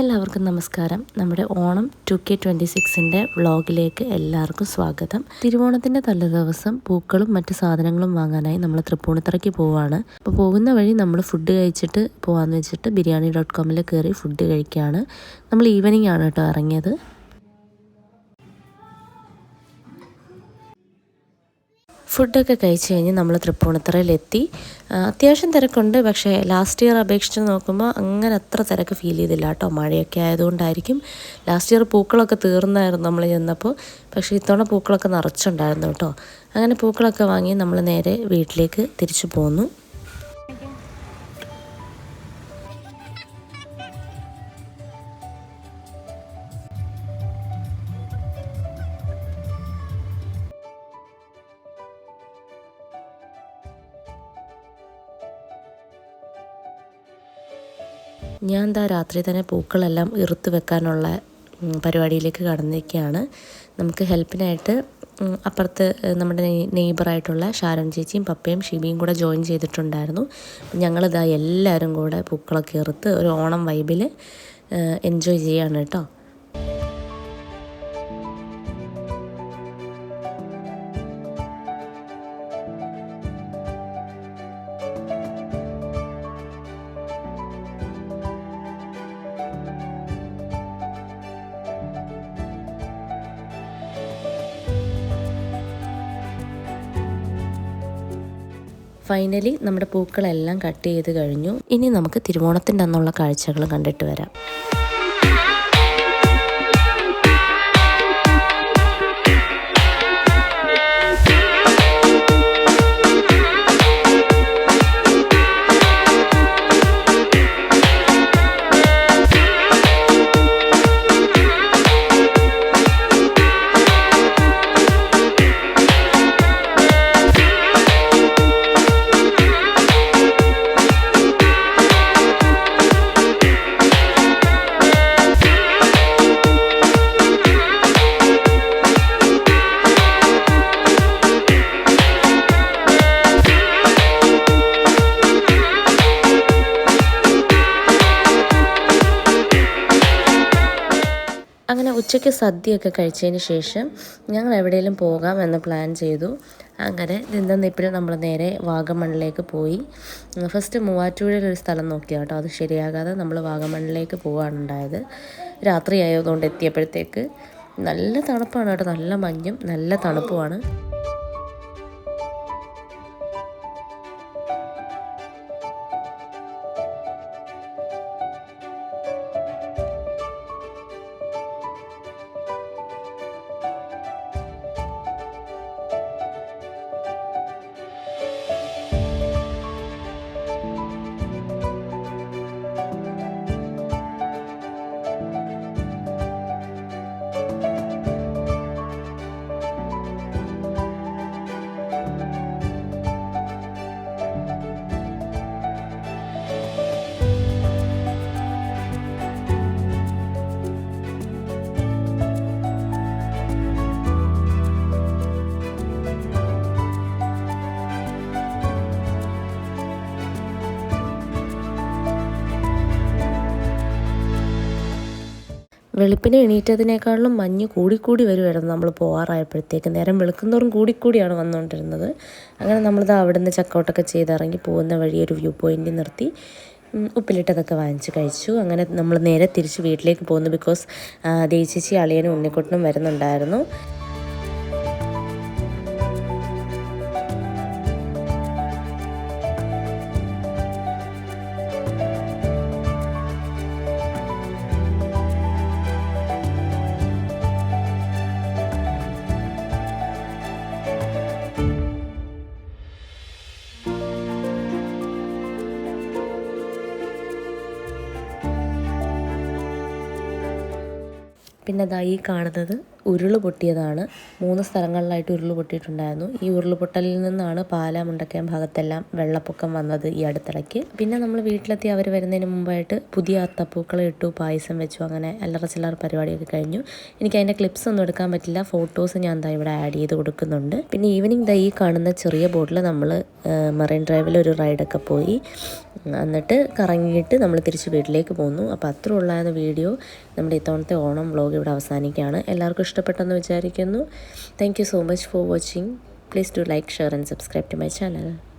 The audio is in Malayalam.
എല്ലാവർക്കും നമസ്കാരം. നമ്മുടെ ഓണം 2K26ൻ്റെ വ്ളോഗിലേക്ക് എല്ലാവർക്കും സ്വാഗതം. തിരുവോണത്തിൻ്റെ തലേദിവസം പൂക്കളും മറ്റ് സാധനങ്ങളും വാങ്ങാനായി നമ്മൾ തൃപ്പൂണിത്തറയ്ക്ക് പോവുകയാണ്. അപ്പോൾ പോകുന്ന വഴി നമ്മൾ ഫുഡ് കഴിച്ചിട്ട് പോകാമെന്ന് വെച്ചിട്ട് biryani.com കയറി ഫുഡ് കഴിക്കുകയാണ്. നമ്മൾ ഈവനിങ് ആണ് കേട്ടോ ഇറങ്ങിയത്. ഫുഡൊക്കെ കഴിച്ച് കഴിഞ്ഞ് നമ്മൾ തൃപ്പൂണിത്തറയിലെത്തി. അത്യാവശ്യം തിരക്കുണ്ട്, പക്ഷേ ലാസ്റ്റ് ഇയർ അപേക്ഷിച്ച് നോക്കുമ്പോൾ അങ്ങനെ അത്ര തിരക്ക് ഫീൽ ചെയ്തില്ല കേട്ടോ. മഴയൊക്കെ ആയതുകൊണ്ടായിരിക്കും. ലാസ്റ്റ് ഇയർ പൂക്കളൊക്കെ തീർന്നായിരുന്നു നമ്മൾ ചെന്നപ്പോൾ, പക്ഷേ ഇത്തവണ പൂക്കളൊക്കെ നിറച്ചുണ്ടായിരുന്നു കേട്ടോ. അങ്ങനെ പൂക്കളൊക്കെ വാങ്ങി നമ്മൾ നേരെ വീട്ടിലേക്ക് തിരിച്ചു പോന്നു. ഞാൻ രാത്രി തന്നെ പൂക്കളെല്ലാം ഇറുത്ത് വെക്കാനുള്ള പരിപാടിയിലേക്ക് കടന്നിരിക്കുകയാണ്. നമുക്ക് ഹെൽപ്പിനായിട്ട് അപ്പുറത്ത് നമ്മുടെ നെയ്ബറായിട്ടുള്ള ഷാരോൺ ചേച്ചിയും പപ്പയും ഷിബിയും കൂടെ ജോയിൻ ചെയ്തിട്ടുണ്ടായിരുന്നു. ഞങ്ങളിതാ എല്ലാവരും കൂടെ പൂക്കളൊക്കെ ഇറുത്ത് ഒരു ഓണം വൈബിൽ എൻജോയ് ചെയ്യാണ് കേട്ടോ. ഫൈനലി നമ്മുടെ പൂക്കളെല്ലാം കട്ട് ചെയ്ത് കഴിഞ്ഞു. ഇനി നമുക്ക് തിരുവോണത്തിൻ്റെ അന്നുള്ള കാഴ്ചകൾ കണ്ടിട്ട് വരാം. അങ്ങനെ ഉച്ചയ്ക്ക് സദ്യയൊക്കെ കഴിച്ചതിന് ശേഷം ഞങ്ങൾ എവിടെയെങ്കിലും പോകാം എന്ന് പ്ലാൻ ചെയ്തു. അങ്ങനെ നിന്നിപ്പിൽ നമ്മൾ നേരെ വാഗമണ്ണിലേക്ക് പോയി. ഫസ്റ്റ് മൂവാറ്റുപുഴയിൽ ഒരു സ്ഥലം നോക്കി കേട്ടോ. അത് ശരിയാകാതെ നമ്മൾ വാഗമണ്ണിലേക്ക് പോകാനുണ്ടായത്. രാത്രി ആയതുകൊണ്ട് എത്തിയപ്പോഴത്തേക്ക് നല്ല തണുപ്പാണ് കേട്ടോ. നല്ല മഞ്ഞും നല്ല തണുപ്പുമാണ്. വെളുപ്പിനെ എണീറ്റതിനേക്കാളും മഞ്ഞ് കൂടിക്കൂടി വരുമായിരുന്നു നമ്മൾ പോകാറായപ്പോഴത്തേക്ക്. നേരം വെളുക്കുന്നതോറും കൂടിക്കൂടിയാണ് വന്നുകൊണ്ടിരുന്നത്. അങ്ങനെ നമ്മളിത് അവിടെ നിന്ന് ചക്കൗട്ടൊക്കെ ചെയ്തിറങ്ങി പോകുന്ന വഴി ഒരു വ്യൂ പോയിൻ്റിൽ നിർത്തി ഉപ്പിലിട്ടതൊക്കെ വാങ്ങിച്ച് കഴിച്ചു. അങ്ങനെ നമ്മൾ നേരെ തിരിച്ച് വീട്ടിലേക്ക് പോകുന്നു. ബിക്കോസ് ദേച്ചേച്ചി അളിയനും ഉണ്ണിക്കുട്ടനും വരുന്നുണ്ടായിരുന്നു. പിന്നെ ഈ കാണുന്നത് ഉരുൾ പൊട്ടിയതാണ്. 3 സ്ഥലങ്ങളിലായിട്ട് ഉരുൾ പൊട്ടിയിട്ടുണ്ടായിരുന്നു. ഈ ഉരുൾപൊട്ടലിൽ നിന്നാണ് പാല മുണ്ടക്കയം ഭാഗത്തെല്ലാം വെള്ളപ്പൊക്കം വന്നത് ഈ അടുത്തിടയ്ക്ക്. പിന്നെ നമ്മൾ വീട്ടിലെത്തി അവർ വരുന്നതിന് മുമ്പായിട്ട് പുതിയ അത്തപ്പൂക്കളം ഇട്ടു, പായസം വെച്ചു. അങ്ങനെ അല്ലറ ചില്ലറ പരിപാടിയൊക്കെ കഴിഞ്ഞു. എനിക്ക് അതിൻ്റെ ക്ലിപ്സ് ഒന്നും എടുക്കാൻ പറ്റില്ല. ഫോട്ടോസ് ഞാൻ ഇവിടെ ആഡ് ചെയ്ത് കൊടുക്കുന്നുണ്ട്. പിന്നെ ഈവനിങ് ഈ കാണുന്ന ചെറിയ ബോട്ടിൽ നമ്മൾ മറൈൻ ഡ്രൈവിൽ ഒരു റൈഡൊക്കെ പോയി. എന്നിട്ട് കറങ്ങിയിട്ട് നമ്മൾ തിരിച്ച് വീട്ടിലേക്ക് പോന്നു. അപ്പോൾ അത്ര ഉള്ളായിരുന്ന വീഡിയോ നമ്മുടെ ഇത്തവണത്തെ ഓണം വ്ളോഗ് ഇവിടെ അവസാനിക്കുകയാണ്. എല്ലാവർക്കും ഇഷ്ടപ്പെട്ടെന്ന് വിചാരിക്കുന്നു. Thank you so much for watching. Please do like, share and subscribe to my channel.